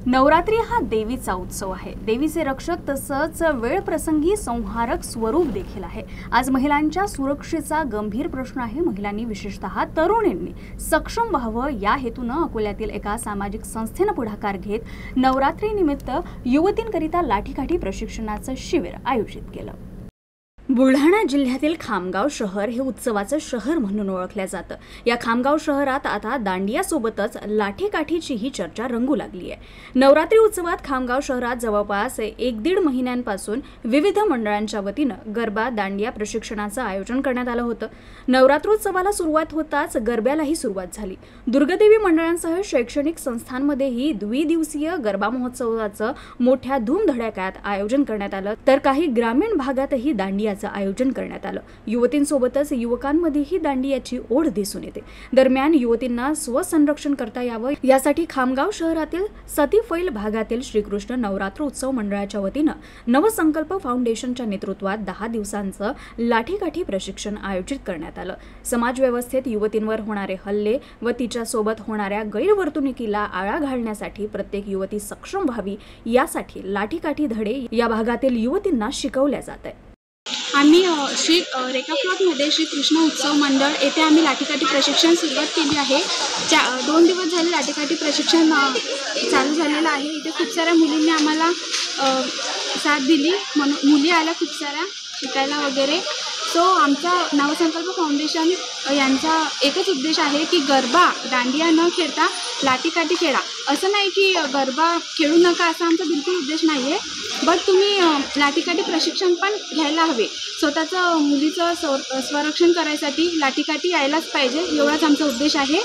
नवरात्री हा देवीचा उत्सव आहे। देवीचे रक्षक तसंच वेळ प्रसंगी संहारक स्वरूप देखील आहे। आज महिलांच्या सुरक्षेचा गंभीर प्रश्न आहे। महिलांनी विशेषतः तरुणींनी सक्षम व्हावं या हेतूनं अकोल्यातील एका सामाजिक संस्थेनं पुढाकार घेत नवरात्री निमित्त युवतींकरिता लाठीकाठी प्रशिक्षणाचं शिबिर आयोजित केलं। बुलढाणा जिल्ह्यातील खामगाव शहर हे उत्सवाचं शहर म्हणून ओळखलं जातं। या खामगाव शहरात आता दांडियासोबतच लाठीकाठीचीही चर्चा रंगू लागली आहे। नवरात्री उत्सवात खामगाव शहरात जवळपास 1-1.5 महिन्यांपासून विविध मंडळांच्या वतीनं गरबा दांडिया प्रशिक्षणाचं आयोजन करण्यात आलं होतं। नवरात्रोत्सवाला सुरुवात होताच गरब्यालाही सुरुवात झाली। दुर्गादेवी मंडळांसह शैक्षणिक संस्थांमध्येही द्विदिवसीय गरबा महोत्सवाचं मोठ्या धूमधडाक्यात आयोजन करण्यात आलं, तर काही ग्रामीण भागातही दांडिया आयोजन करण्यात आलं। युवतींसोबतच युवकांमध्येही दांडियाची ओढ दिसून येते। दरम्यान युवतींना स्वसंरक्षण करता यावं यासाठी खामगाव शहरातील सतीफैल भागातील श्रीकृष्ण नवरात्र उत्सव मंडळाच्या वतीनं नवसंकल्प फाउंडेशनच्या नेतृत्वात 10 दिवसांचं लाठीकाठी प्रशिक्षण आयोजित करण्यात आलं। समाजव्यवस्थेत युवतींवर होणारे हल्ले व तिच्यासोबत होणाऱ्या गैरवर्तणुकीला आळा घालण्यासाठी प्रत्येक युवती सक्षम व्हावी यासाठी लाठीकाठी धडे या भागातील युवतींना शिकवल्या जात आहेत। आम्ही श्री रेखा प्लॉटमध्ये श्री कृष्ण उत्सव मंडळ येथे आम्ही लाठीकाठी प्रशिक्षण सुरुवात केली आहे। 2 दिवस झाले लाठीकाठी प्रशिक्षण चालू झालेलं आहे। इथे खूप साऱ्या मुलींनी आम्हाला साथ दिली, म्हणून मुली आल्या खूप साऱ्या शिकायला वगैरे। सो आमचा नवसंकल्प फाउंडेशन यांचा एकच उद्देश आहे की गरबा दांडिया न खेळता लाठीकाठी खेळा। असं नाही की गरबा खेळू नका असा आमचा बिलकुल उद्देश नाही आहे, बट तुम्ही लाठीकाठी प्रशिक्षण पण घ्यायला हवे। स्वतःचं मुलीचं संरक्षण करायसाठी लाठीकाठी यायलाच पाहिजे, एवढाच आमचा उद्देश आहे।